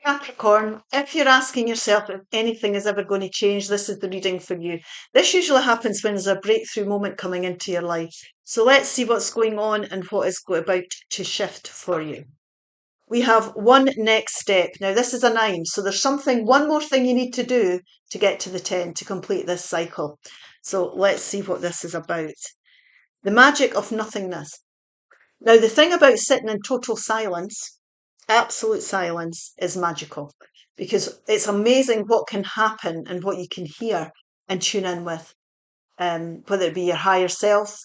Capricorn, if you're asking yourself if anything is ever going to change, this is the reading for you. This usually happens when there's a breakthrough moment coming into your life. So let's see what's going on and what is about to shift for you. We have one next step. Now, this is a 9, so there's one more thing you need to do to get to the 10 to complete this cycle. So let's see what this is about. The magic of nothingness. Now, the thing about sitting in total silence, absolute silence, is magical because it's amazing what can happen and what you can hear and tune in with, whether it be your higher self,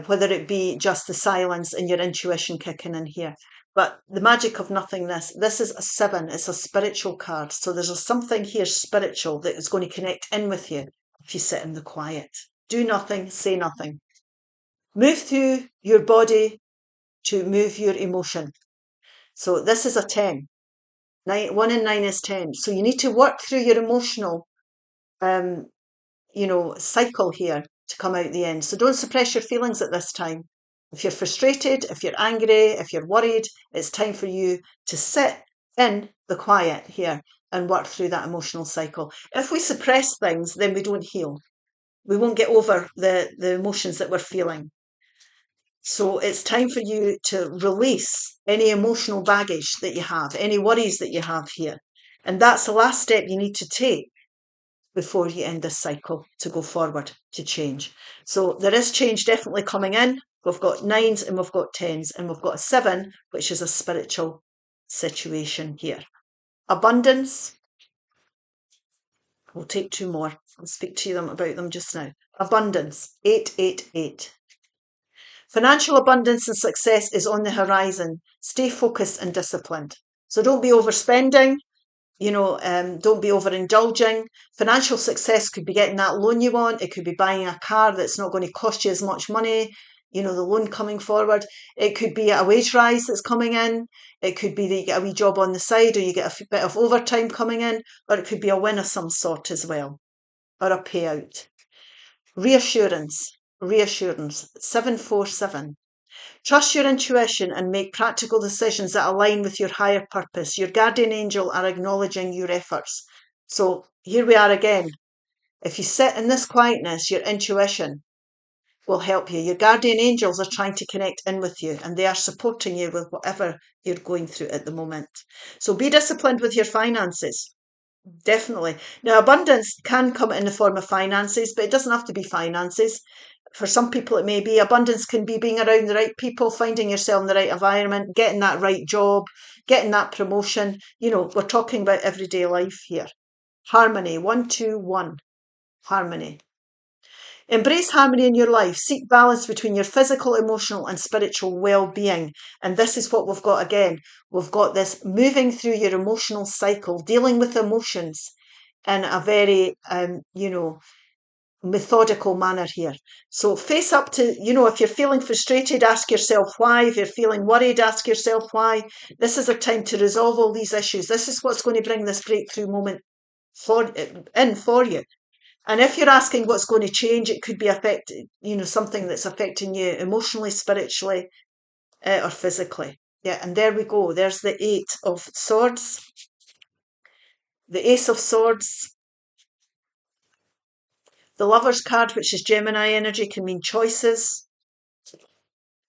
whether it be just the silence and your intuition kicking in here. But the magic of nothingness, this is a 7, it's a spiritual card. So there's something here spiritual that is going to connect in with you if you sit in the quiet. Do nothing, say nothing. Move through your body to move your emotion. So this is a 10. 1 and 9 is 10. So you need to work through your emotional, cycle here to come out the end. So don't suppress your feelings at this time. If you're frustrated, if you're angry, if you're worried, it's time for you to sit in the quiet here and work through that emotional cycle. If we suppress things, then we don't heal. We won't get over the emotions that we're feeling. So it's time for you to release any emotional baggage that you have, any worries that you have here. And that's the last step you need to take before you end this cycle to go forward, to change. So there is change definitely coming in. We've got 9s and we've got 10s and we've got a 7, which is a spiritual situation here. Abundance. We'll take 2 more. I'll speak to them about them just now. Abundance, 888. Financial abundance and success is on the horizon. Stay focused and disciplined. So don't be overspending. Don't be overindulging. Financial success could be getting that loan you want. It could be buying a car that's not going to cost you as much money. The loan coming forward. It could be a wage rise that's coming in. It could be that you get a wee job on the side or you get a bit of overtime coming in. Or it could be a win of some sort as well. Or a payout. Reassurance, 747. Trust your intuition and make practical decisions that align with your higher purpose. Your guardian angel are acknowledging your efforts. So here we are again. If you sit in this quietness, your intuition will help you. Your guardian angels are trying to connect in with you and they are supporting you with whatever you're going through at the moment. So be disciplined with your finances. Definitely. Now, abundance can come in the form of finances, but it doesn't have to be finances. For some people, it may be abundance can be being around the right people, finding yourself in the right environment, getting that right job, getting that promotion. We're talking about everyday life here. Harmony, 121. Harmony. Embrace harmony in your life. Seek balance between your physical, emotional, and spiritual well-being. And this is what we've got again. We've got this moving through your emotional cycle, dealing with emotions in a very, methodical manner here. So face up to, if you're feeling frustrated, ask yourself why. If you're feeling worried, ask yourself why. This is a time to resolve all these issues. This is what's going to bring this breakthrough moment for you. And if you're asking what's going to change, it could be something that's affecting you emotionally, spiritually, or physically. Yeah, and there we go. There's the 8 of Swords, the Ace of Swords, the Lover's card, which is Gemini energy, can mean choices,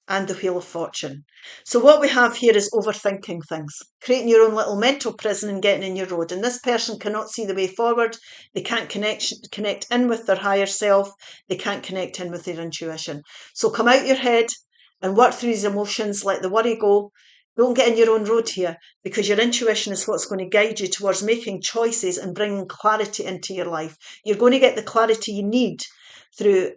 and the Wheel of Fortune. So what we have here is overthinking things, creating your own little mental prison and getting in your road. And this person cannot see the way forward. They can't connect in with their higher self. They can't connect in with their intuition. So come out your head and work through these emotions, let the worry go. Don't get in your own road here because your intuition is what's going to guide you towards making choices and bringing clarity into your life. You're going to get the clarity you need through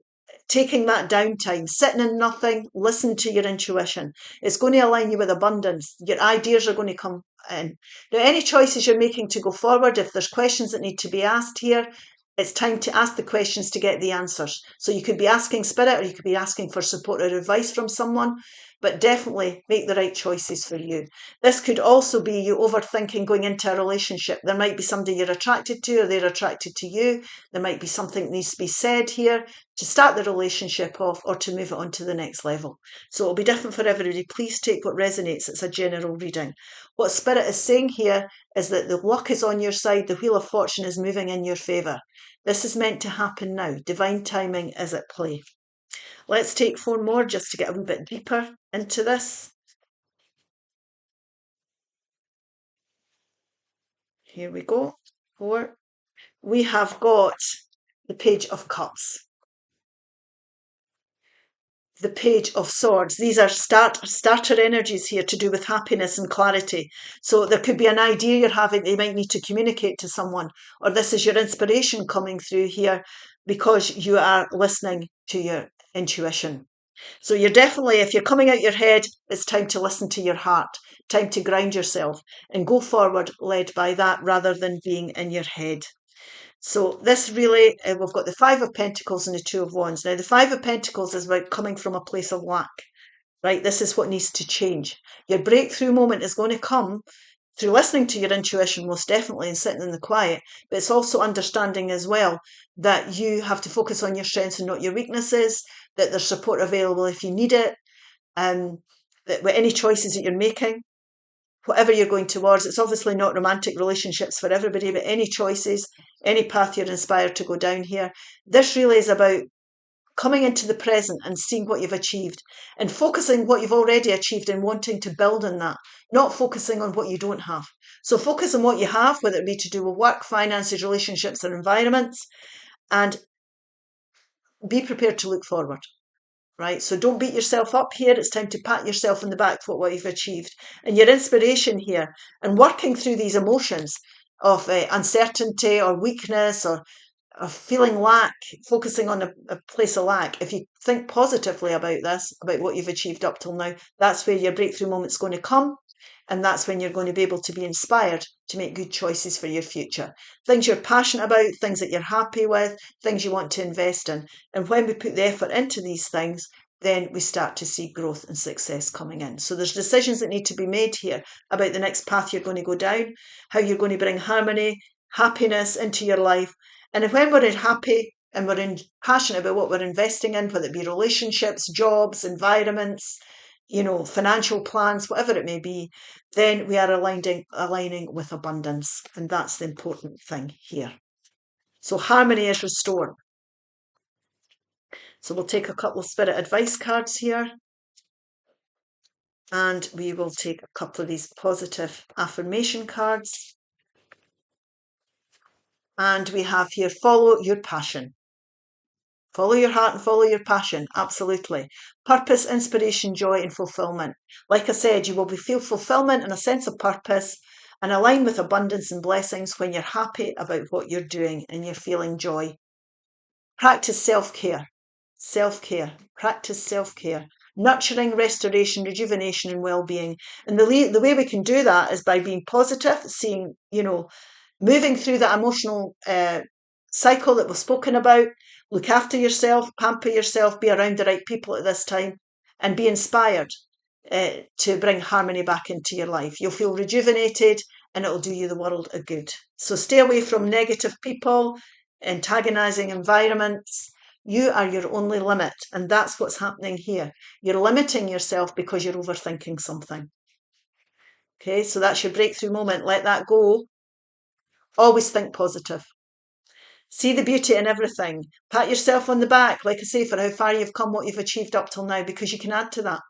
taking that downtime, sitting in nothing, listen to your intuition. It's going to align you with abundance. Your ideas are going to come in. Now, any choices you're making to go forward, if there's questions that need to be asked here, it's time to ask the questions to get the answers. So you could be asking spirit or you could be asking for support or advice from someone. but definitely make the right choices for you. This could also be you overthinking going into a relationship. There might be somebody you're attracted to, or they're attracted to you. There might be something that needs to be said here to start the relationship off or to move it on to the next level. So it'll be different for everybody. Please take what resonates. It's a general reading. What Spirit is saying here is that the luck is on your side. The Wheel of Fortune is moving in your favour. This is meant to happen now. Divine timing is at play. Let's take 4 more just to get a wee bit deeper into this. Here we go. 4. We have got the Page of Cups, the Page of Swords. These are starter energies here to do with happiness and clarity. So there could be an idea you're having that you might need to communicate to someone, or this is your inspiration coming through here because you are listening to your intuition. So you're definitely, if you're coming out your head, it's time to listen to your heart, time to ground yourself and go forward led by that rather than being in your head. So this really, we've got the 5 of Pentacles and the 2 of Wands. Now the 5 of Pentacles is about coming from a place of lack, right? This is what needs to change. Your breakthrough moment is going to come through listening to your intuition, most definitely, and sitting in the quiet, but it's also understanding as well that you have to focus on your strengths and not your weaknesses, that there's support available if you need it, that with any choices that you're making, whatever you're going towards, it's obviously not romantic relationships for everybody, but any choices, any path you're inspired to go down here, this really is about coming into the present and seeing what you've achieved and focusing what you've already achieved and wanting to build on that, not focusing on what you don't have. So focus on what you have, whether it be to do with work, finances, relationships, or environments, and be prepared to look forward. Right, so don't beat yourself up here. It's time to pat yourself on the back for what you've achieved. And your inspiration here and working through these emotions of uncertainty or weakness or feeling lack, focusing on a place of lack. If you think positively about this, about what you've achieved up till now, that's where your breakthrough moment's going to come. And that's when you're going to be able to be inspired to make good choices for your future. Things you're passionate about, things that you're happy with, things you want to invest in. And when we put the effort into these things, then we start to see growth and success coming in. So there's decisions that need to be made here about the next path you're going to go down, how you're going to bring harmony, happiness into your life. And when we're happy and we're passionate about what we're investing in, whether it be relationships, jobs, environments, financial plans, whatever it may be, then we are aligning with abundance. And that's the important thing here. So harmony is restored. So we'll take a couple of spirit advice cards here. And we will take a couple of these positive affirmation cards. And we have here, follow your passion. Follow your heart and follow your passion. Absolutely. Purpose, inspiration, joy, and fulfillment. Like I said, you will feel fulfillment and a sense of purpose and align with abundance and blessings when you're happy about what you're doing and you're feeling joy. Practice self-care. Self-care. Practice self-care. Nurturing, restoration, rejuvenation, and well-being. And the way we can do that is by being positive, seeing, moving through that emotional cycle that we've spoken about. Look after yourself, pamper yourself, be around the right people at this time, and be inspired to bring harmony back into your life. You'll feel rejuvenated and it'll do you the world of good. So stay away from negative people, antagonizing environments. You are your only limit, and that's what's happening here. You're limiting yourself because you're overthinking something. Okay, so that's your breakthrough moment. Let that go. Always think positive. See the beauty in everything. Pat yourself on the back, like I say, for how far you've come, what you've achieved up till now, because you can add to that.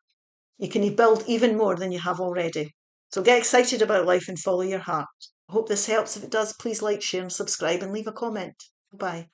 You can build even more than you have already. So get excited about life and follow your heart. I hope this helps. If it does, please like, share and subscribe and leave a comment. Bye.